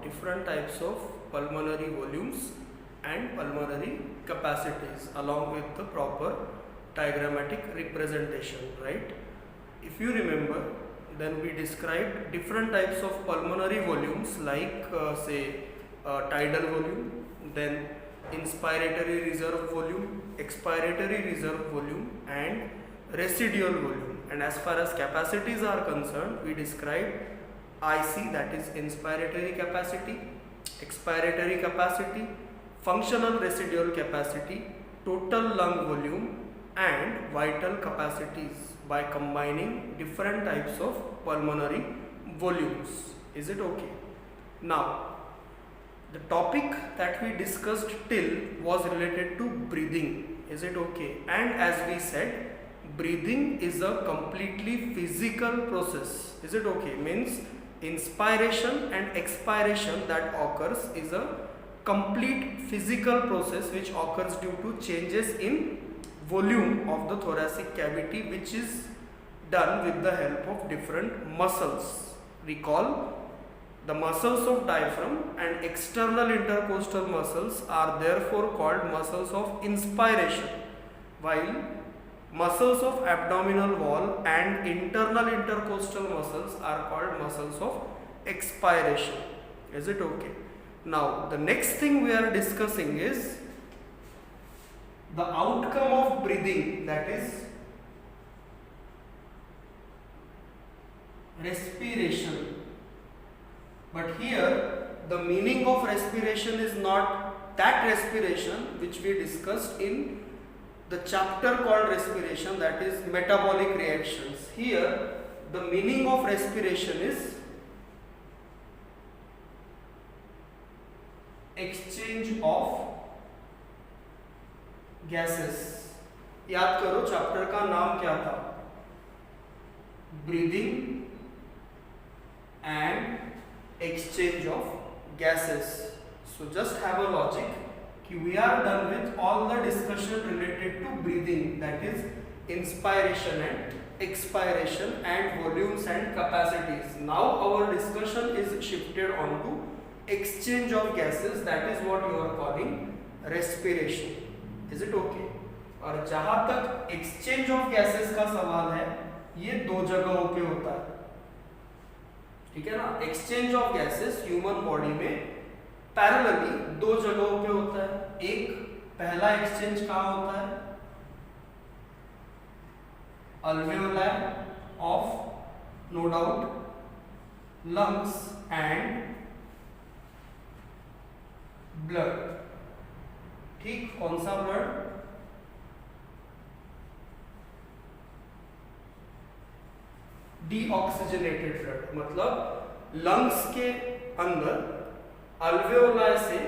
different types of pulmonary volumes and pulmonary capacities along with the proper diagrammatic representation, right? If you remember, then we described different types of pulmonary volumes like tidal volume, then inspiratory reserve volume, expiratory reserve volume and residual volume. And as far as capacities are concerned, we described IC, that is inspiratory capacity, expiratory capacity, functional residual capacity, total lung volume and vital capacities by combining different types of pulmonary volumes. Is it okay? Now, the topic that we discussed till was related to breathing. Is it okay? And as we said, breathing is a completely physical process. Is it okay? Means inspiration and expiration that occurs is a complete physical process which occurs due to changes in volume of the thoracic cavity, which is done with the help of different muscles. Recall, the muscles of diaphragm and external intercostal muscles are therefore called muscles of inspiration, while muscles of abdominal wall and internal intercostal muscles are called muscles of expiration. Is it okay? Now, the next thing we are discussing is the outcome of breathing, that is respiration. But here the meaning of respiration is not that respiration which we discussed in the chapter called respiration, that is metabolic reactions. Here the meaning of respiration is exchange of gases. याद करो chapter का नाम क्या था? Breathing and exchange of gases. So just have a logic कि we are done with all the discussion related to breathing, that is inspiration and expiration and volumes and capacities. Now our discussion is shifted on to exchange of gases, that is what you are calling respiration. Is it okay? और जहां तक exchange of gases का सवाल है, ये दो जगहों पे होता है, ठीक है ना? Exchange of gases human body में पैरेलली दो जगहों पे होता है. एक पहला एक्सचेंज कहाँ होता है? Alveoli of no doubt lungs and blood. ठीक, कौन सा ब्लड? Deoxygenated blood. मतलब लंग्स के अंदर अल्वेओलाई से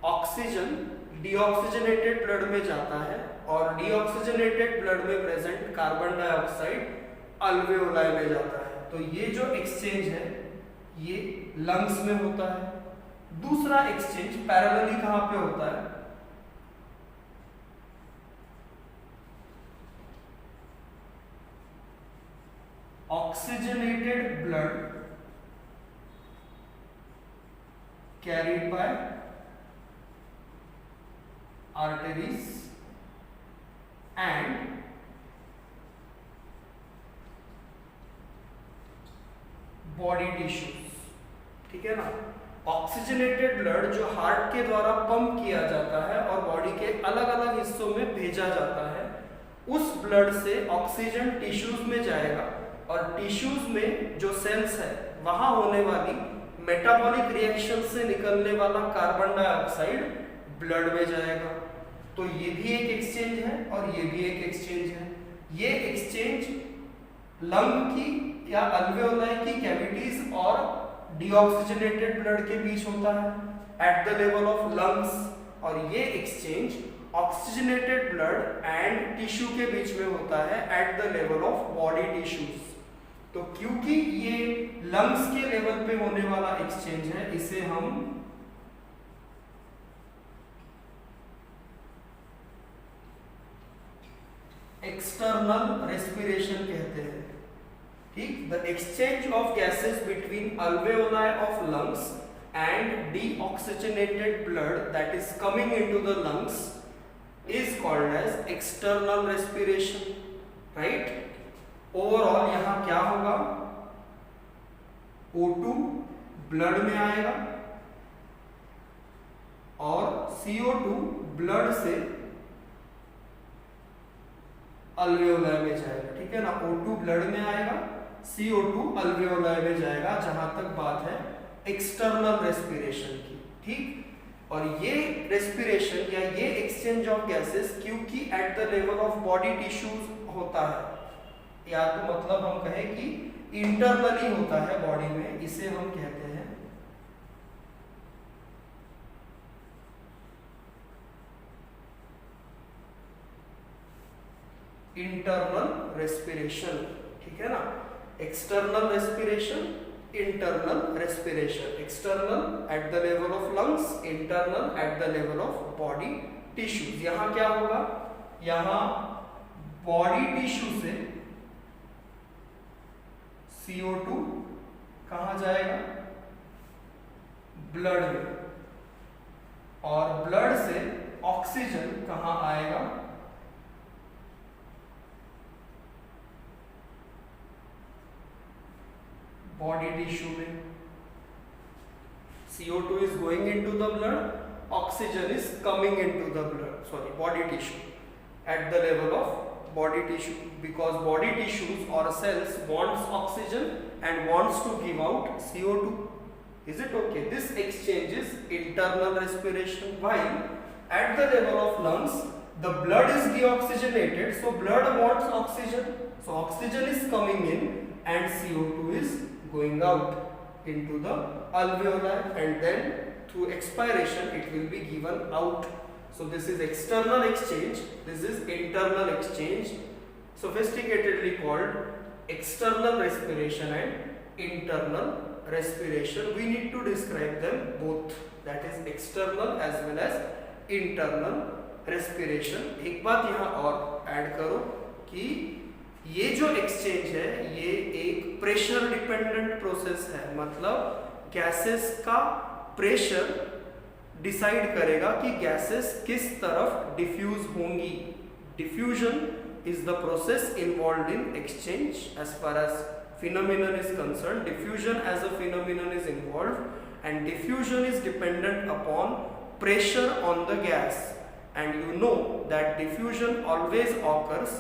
ऑक्सीजन डीऑक्सीजनेटेड ब्लड में जाता है और डीऑक्सीजनेटेड ब्लड में प्रेजेंट कार्बन डाइऑक्साइड अल्वेओलाई में जाता है. तो ये जो एक्सचेंज है ये लंग्स में होता है. दूसरा एक्सचेंज पैरेलली कहां पे होता है? oxygenated blood carried by arteries and body tissues. ठीक है ना? ऑक्सीजनेटेड ब्लड जो हार्ट के द्वारा पंप किया जाता है और बॉडी के अलग अलग हिस्सों में भेजा जाता है, उस ब्लड से ऑक्सीजन टिश्यूज में जाएगा और टिश्यूज में जो सेल्स है वहां होने वाली मेटाबॉलिक रिएक्शन से निकलने वाला कार्बन डाइऑक्साइड ब्लड में जाएगा. तो ये भी एक एक्सचेंज है और ये भी एक एक्सचेंज है. ये एक्सचेंज लंग की या अल्वेओलाई की कैविटीज और डीऑक्सीजनेटेड ब्लड के बीच होता है eight the level of lungs, और ये exchange oxygenated blood and tissue के बीच में होता है eight the level of body tissues. तो क्योंकि ये लंग्स के लेवल पे होने वाला एक्सचेंज है, इसे हम एक्सटर्नल रेस्पिरेशन कहते हैं. ठीक, the exchange of gases between alveoli of lungs and deoxygenated blood that is coming into the lungs is called as external respiration, right? Overall यहाँ क्या होगा, O2 ब्लड में आएगा और CO2 ब्लड से अल्वेओलाई में जाएगा, ठीक है ना। O2 ब्लड में आएगा, CO2 अल्वेओलाई में जाएगा, जहां तक बात है एक्सटर्नल रेस्पिरेशन की, ठीक। और ये रेस्पिरेशन या ये एक्सचेंज ऑफ गैसेस क्योंकि eight the level of body tissues होता है, या तो मतलब हम कहें कि इंटरनली होता है बॉडी में, इसे हम कहते हैं इंटरनल रेस्पिरेशन, ठीक है ना। External respiration, internal respiration, external eight the level of lungs, internal eight the level of body tissues. यहां क्या होगा, यहां बॉडी टिश्यू से CO2 कहां जाएगा, ब्लड में, और ब्लड से ऑक्सीजन कहां आएगा, बॉडी टिश्यू में। CO2 is going into the blood, oxygen is coming into the blood, sorry, body tissue at the level of body tissue, because body tissues or cells wants oxygen and wants to give out CO2. Is it okay? This exchange is internal respiration, while at the level of lungs the blood is deoxygenated, so blood wants oxygen, so oxygen is coming in and CO2 is going out into the alveoli, and then through expiration it will be given out. So this is external exchange, this is internal exchange, sophisticatedly called external respiration and internal respiration. We need to describe them both, that is external as well as internal respiration. एक बात यहाँ और add करो कि ये जो exchange है ये एक प्रेशर डिपेंडेंट प्रोसेस है, मतलब गैसेस का प्रेशर डिसाइड करेगा कि गैसेस किस तरफ डिफ्यूज होंगी। Diffusion is the process involved in exchange as far as phenomenon is concerned. Diffusion as a phenomenon is involved, and diffusion is dependent upon pressure on the gas, and you know that diffusion always occurs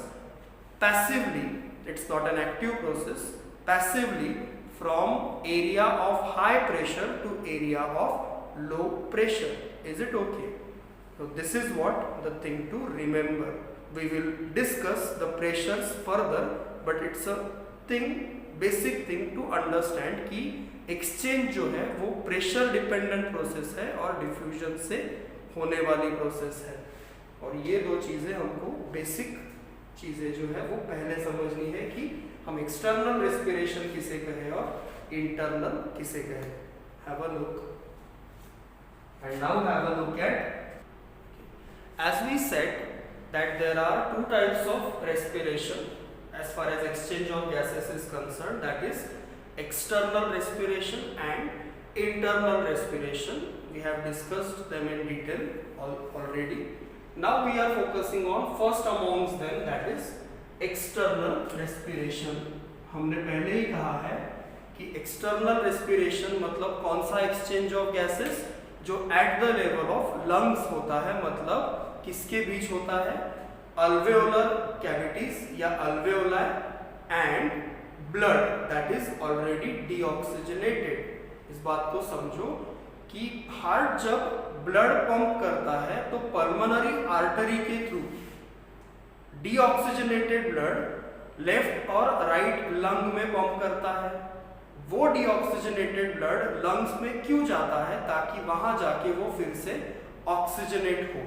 passively, it's not an active process, passively from area of high pressure to area of low pressure. Is it okay? So this is what the thing to remember. We will discuss the pressures further, but it's a thing, basic thing to understand कि exchange जो है वो pressure dependent process है और diffusion से होने वाली process है, और ये दो चीज़ें हमको basic चीज़ें जो है वो पहले समझनी है कि हम external respiration किसे कहें और internal किसे कहें. Have a look. And now have a look at, as we said that there are two types of respiration as far as exchange of gases is concerned, that is external respiration and internal respiration. We have discussed them in detail already. Now we are focusing on first amongst them, that is external respiration. हमने पहले ही कहा है कि external respiration मतलब कौन सा exchange of gases जो at the level of lungs होता है, मतलब किसके बीच होता है, alveolar cavities या alveoli and blood that is already deoxygenated. इस बात को समझो कि हार्ट जब ब्लड पंप करता है तो पल्मोनरी आर्टरी के थ्रू डीऑक्सीजनेटेड ब्लड लेफ्ट और राइट लंग में पंप करता है. वो डीऑक्सीजनेटेड ब्लड लंग्स में क्यों जाता है, ताकि वहां जाके वो फिर से ऑक्सीजनेट हो.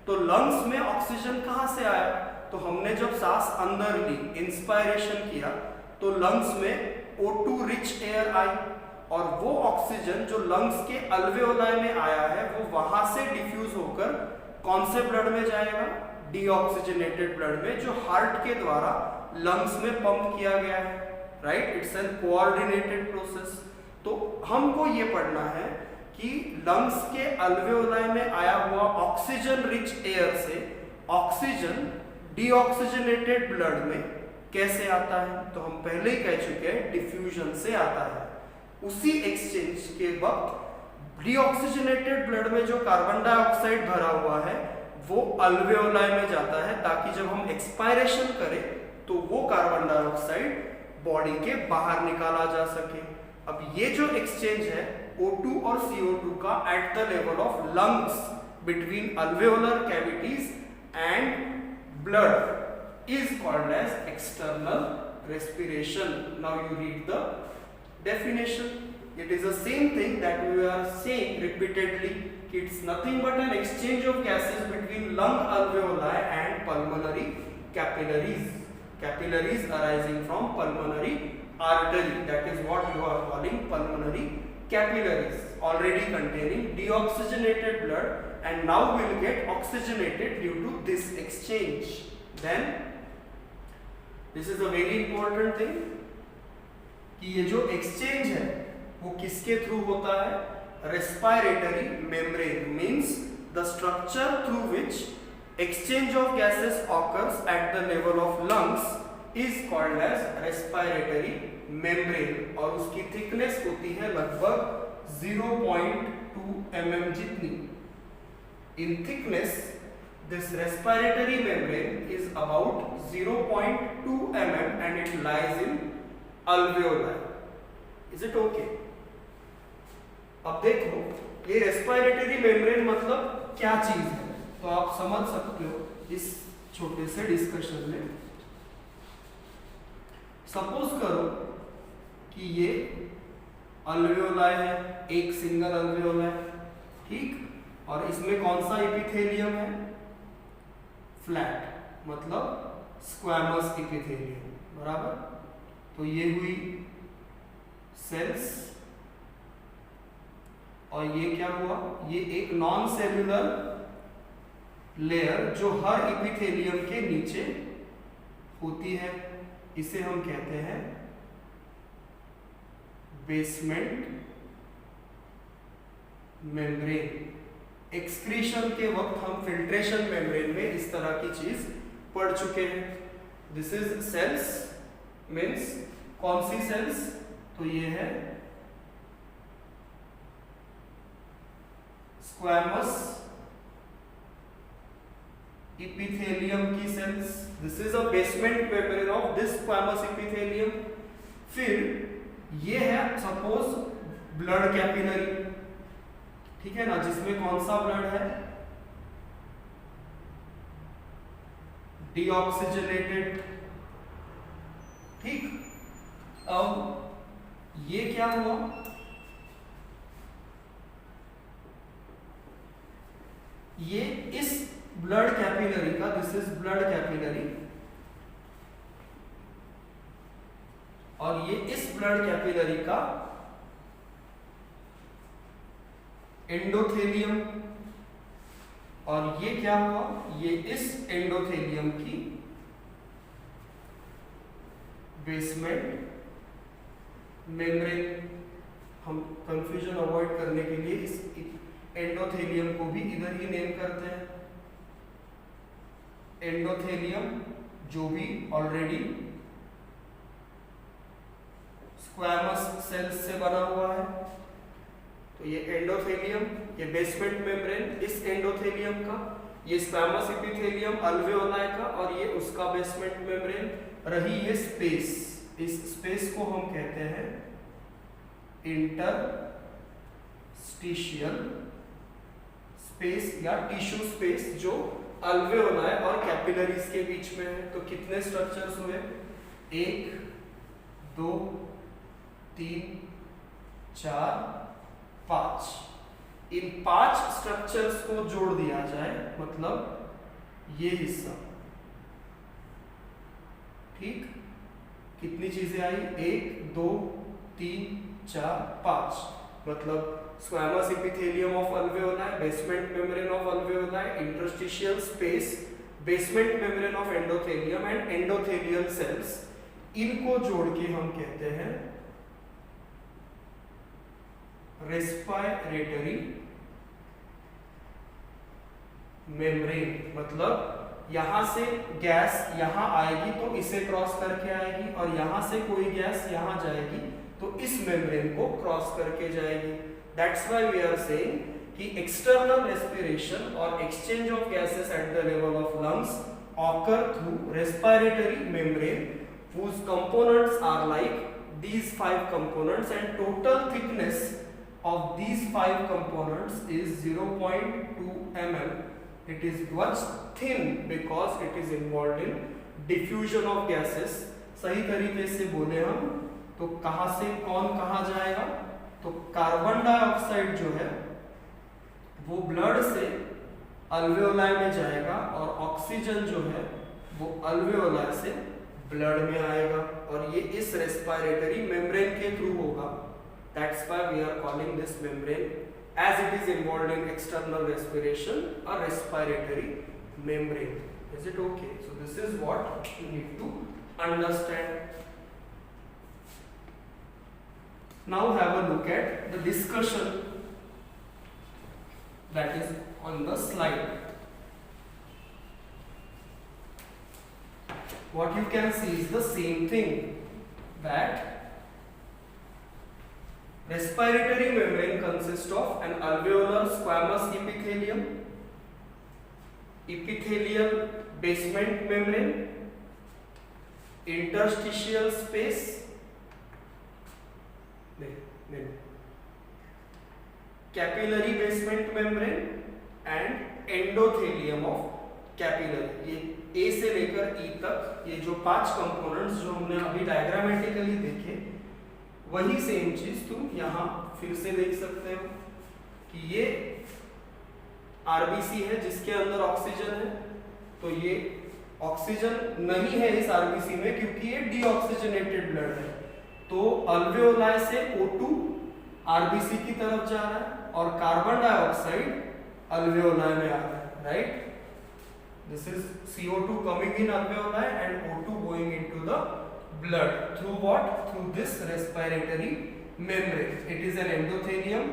तो लंग्स में ऑक्सीजन कहाँ से आया, तो हमने जब सांस अंदर ली, इंस्पायरेशन किया, तो लंग्स में O2 रिच एयर आई, और वो ऑक्सीजन जो लंग्स के अल्वेओलाई में आया है वो वहां से डिफ्यूज होकर कौन से ब्लड में जाएगा, डीऑक्सीजनेटेड ब्लड में, जो हार्ट के द्वारा लंग्स में पंप किया गया है. Right, it's an coordinated process. तो हमको ये पढ़ना है कि लंग्स के अल्वेओलाई में आया हुआ ऑक्सीजन रिच एयर से ऑक्सीजन डीऑक्सीजनेटेड ब्लड में कैसे आता है, तो हम पहले ही कह चुके हैं डिफ्यूजन से आता है। उसी एक्सचेंज के वक्त डीऑक्सीजनेटेड ब्लड में जो कार्बन डाइऑक्साइड भरा हुआ है वो अल्वेओलाई में जाता है, ताकि जब हम एक्सपायरेशन करें तो वो कार्बन डाइऑक्साइड बॉडी के बाहर निकाला जा सके। अब ये जो एक्सचेंज है O2 और CO2 का at the level of lungs between alveolar cavities and blood is called as external respiration. Now you read the definition. It is the same thing that we are saying repeatedly. It's nothing but an exchange of gases between lung alveoli and pulmonary capillaries. Capillaries arising from pulmonary artery. That is what you are calling pulmonary capillaries. Already containing deoxygenated blood, and now will get oxygenated due to this exchange. Then this is a very important thing कि ये जो exchange है वो किसके through होता है? Respiratory membrane means the structure through which exchange of gases occurs at the level of lungs is called as respiratory membrane, और उसकी thickness होती है लगभग 0.2 mm जितनी। In thickness this respiratory membrane is about 0.2 mm and it lies in alveoli. Is it okay? अब देखो ये respiratory membrane मतलब क्या चीज है, तो आप समझ सकते हो इस छोटे से डिस्कशन में। सपोज करो कि ये अल्वेओलाई है, एक सिंगल अल्वेओलाई, ठीक, और इसमें कौन सा एपिथेलियम है? फ्लैट, मतलब स्क्वैमस एपिथेलियम, बराबर। तो ये हुई सेल्स, और ये क्या हुआ? ये एक नॉन सेल्यूलर लेयर जो हर एपिथेलियम के नीचे होती है, इसे हम कहते हैं बेसमेंट मेम्ब्रेन। एक्सक्रीशन के वक्त हम फिल्ट्रेशन मेम्ब्रेन में इस तरह की चीज पढ़ चुके हैं। दिस इज सेल्स मीन्स कौन सी सेल्स? तो ये है स्क्वैमस एपिथेलियम की cells. This is a basement membrane of this squamous epithelium. फिर ये है सपोज ब्लड कैपिलरी, ठीक है ना, जिसमें कौन सा ब्लड है? डीऑक्सीजनेटेड, ठीक। अब ये क्या हुआ? ये इस ब्लड कैपिलरी का, दिस इज ब्लड कैपिलरी, और ये इस ब्लड कैपिलरी का एंडोथेलियम, और ये क्या हुआ? ये इस एंडोथेलियम की बेसमेंट मेम्ब्रेन। हम कंफ्यूजन अवॉइड करने के लिए इस एंडोथेलियम को भी इधर ही नेम करते हैं एंडोथेलियम, जो भी ऑलरेडी स्क्वैमस सेल्स से बना हुआ है। तो ये एंडोथेलियम, ये बेसमेंट मेम्ब्रेन इस एंडोथेलियम का, ये स्क्वैमस एपिथेलियम अल्वेओलाई का, और ये उसका बेसमेंट मेम्ब्रेन। रही ये स्पेस, इस स्पेस को हम कहते हैं इंटरस्टिशियल स्पेस या टिश्यू स्पेस, जो अल्वेओलाई और कैपिलरीज के बीच में है। तो कितने स्ट्रक्चर्स हुए? 1 2 3 4 5। इन 5 स्ट्रक्चर्स को जोड़ दिया जाए, मतलब ये हिस्सा, ठीक। कितनी चीजें आई? 1 2 3 4 5, मतलब squamous epithelium of alveoli, basement membrane of alveoli, interstitial space, basement membrane of endothelium and endothelial cells. इनको जोड़ के हम कहते हैं रेस्पिरेटरी मेम्ब्रेन, मतलब यहां से गैस यहां आएगी तो इसे क्रॉस करके आएगी, और यहां से कोई गैस यहां जाएगी तो इस मेम्ब्रेन को क्रॉस करके जाएगी। That's why we are saying कि एक्सटर्नल रेस्पिरेशन और exchange of gases at the level of lungs occur through respiratory membrane whose components are like these 5 components, and total thickness of these 5 components is 0.2 mm. It is much thin because it is involved in diffusion of gases. सही तरीके से बोले हम तो कहां से कौन कहां जाएगा, तो कार्बन डाइऑक्साइड जो है वो ब्लड से अल्वेओलाई में जाएगा, और ऑक्सीजन जो है वो अल्वेओलाई से ब्लड में आएगा, और ये इस रेस्पिरेटरी मेम्ब्रेन के थ्रू होगा। That's why we are calling this membrane, as it is involved in external respiration, a respiratory membrane. Is it okay? So this is what you need to understand. Now have a look at the discussion that is on the slide. What you can see is the same thing, that respiratory membrane consists of an alveolar squamous epithelium, epithelial basement membrane, interstitial space, capillary basement membrane and endothelium of capillary. ये A से लेकर E तक ये जो 5 components जो हमने अभी diagrammatically देखे, वही सेम चीज तुम यहाँ फिर से देख सकते हो कि ये आरबीसी है जिसके अंदर ऑक्सीजन है, तो ये ऑक्सीजन नहीं है इस आरबीसी में क्योंकि ये डीऑक्सीजनेटेड ब्लड है, तो अल्वेओलाई से O2 आरबीसी की तरफ जा रहा है और कार्बन डाइऑक्साइड अल्वेओलाई में आ रहा है, right? This is CO2 coming in alveoli and O2 going into the blood through what? Through this respiratory membrane. It is an endothelium,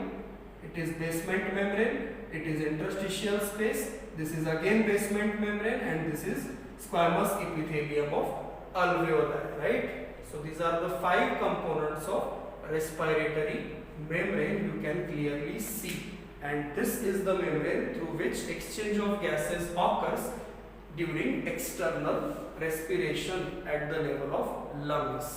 it is basement membrane, it is interstitial space, this is again basement membrane, and this is squamous epithelium of alveoli, right? So these are the 5 components of respiratory membrane you can clearly see, and this is the membrane through which exchange of gases occurs during external respiration at the level of lungs.